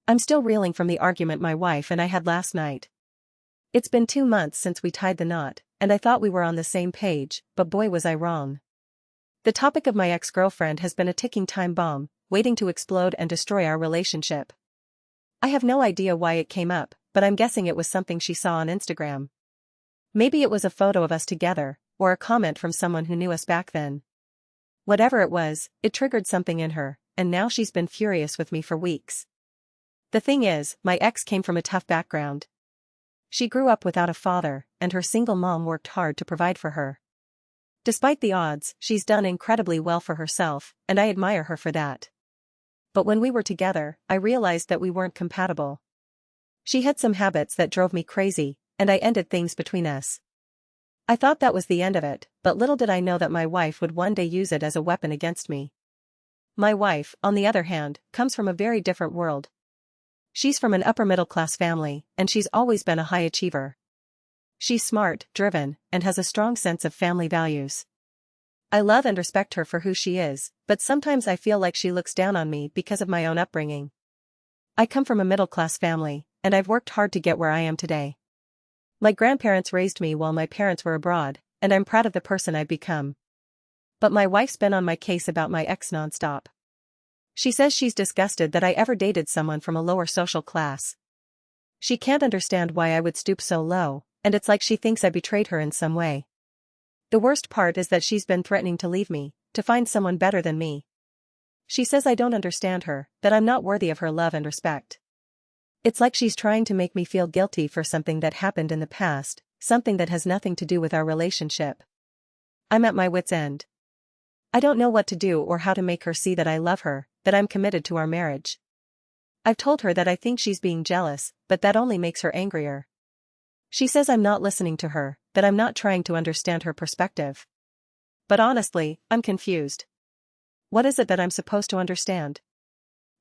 I'm still reeling from the argument my wife and I had last night. It's been 2 months since we tied the knot, and I thought we were on the same page, but boy was I wrong. The topic of my ex-girlfriend has been a ticking time bomb, waiting to explode and destroy our relationship. I have no idea why it came up, but I'm guessing it was something she saw on Instagram. Maybe it was a photo of us together, or a comment from someone who knew us back then. Whatever it was, it triggered something in her, and now she's been furious with me for weeks. The thing is, my ex came from a tough background. She grew up without a father, and her single mom worked hard to provide for her. Despite the odds, she's done incredibly well for herself, and I admire her for that. But when we were together, I realized that we weren't compatible. She had some habits that drove me crazy, and I ended things between us. I thought that was the end of it, but little did I know that my wife would one day use it as a weapon against me. My wife, on the other hand, comes from a very different world. She's from an upper-middle-class family, and she's always been a high achiever. She's smart, driven, and has a strong sense of family values. I love and respect her for who she is, but sometimes I feel like she looks down on me because of my own upbringing. I come from a middle-class family, and I've worked hard to get where I am today. My grandparents raised me while my parents were abroad, and I'm proud of the person I've become. But my wife's been on my case about my ex nonstop. She says she's disgusted that I ever dated someone from a lower social class. She can't understand why I would stoop so low, and it's like she thinks I betrayed her in some way. The worst part is that she's been threatening to leave me, to find someone better than me. She says I don't understand her, that I'm not worthy of her love and respect. It's like she's trying to make me feel guilty for something that happened in the past, something that has nothing to do with our relationship. I'm at my wit's end. I don't know what to do or how to make her see that I love her, that I'm committed to our marriage. I've told her that I think she's being jealous, but that only makes her angrier. She says I'm not listening to her, that I'm not trying to understand her perspective. But honestly, I'm confused. What is it that I'm supposed to understand?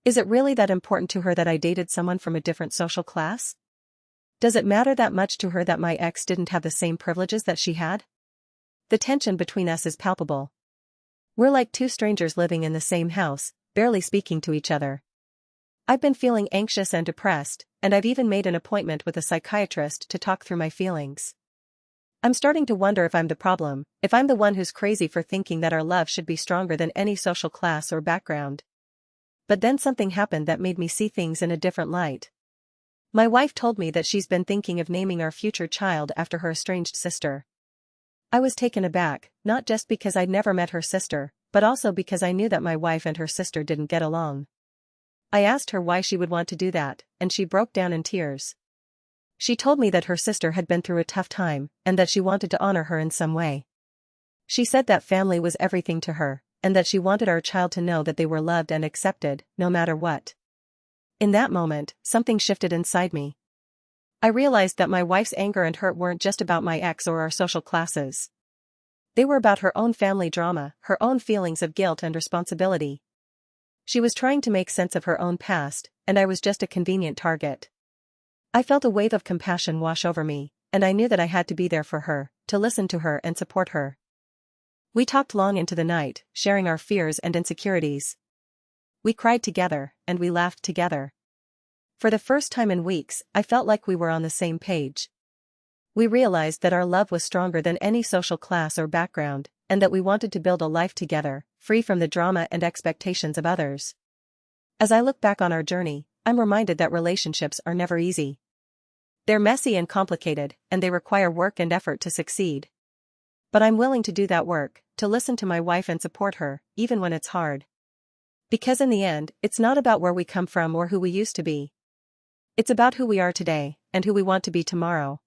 Is it really that important to her that I dated someone from a different social class? Does it matter that much to her that my ex didn't have the same privileges that she had? The tension between us is palpable. We're like two strangers living in the same house, barely speaking to each other. I've been feeling anxious and depressed, and I've even made an appointment with a psychiatrist to talk through my feelings. I'm starting to wonder if I'm the problem, if I'm the one who's crazy for thinking that our love should be stronger than any social class or background. But then something happened that made me see things in a different light. My wife told me that she's been thinking of naming our future child after her estranged sister. I was taken aback, not just because I'd never met her sister, but also because I knew that my wife and her sister didn't get along. I asked her why she would want to do that, and she broke down in tears. She told me that her sister had been through a tough time, and that she wanted to honor her in some way. She said that family was everything to her, and that she wanted our child to know that they were loved and accepted, no matter what. In that moment, something shifted inside me. I realized that my wife's anger and hurt weren't just about my ex or our social classes. They were about her own family drama, her own feelings of guilt and responsibility. She was trying to make sense of her own past, and I was just a convenient target. I felt a wave of compassion wash over me, and I knew that I had to be there for her, to listen to her and support her. We talked long into the night, sharing our fears and insecurities. We cried together, and we laughed together. For the first time in weeks, I felt like we were on the same page. We realized that our love was stronger than any social class or background, and that we wanted to build a life together, free from the drama and expectations of others. As I look back on our journey, I'm reminded that relationships are never easy. They're messy and complicated, and they require work and effort to succeed. But I'm willing to do that work, to listen to my wife and support her, even when it's hard. Because in the end, it's not about where we come from or who we used to be. It's about who we are today, and who we want to be tomorrow.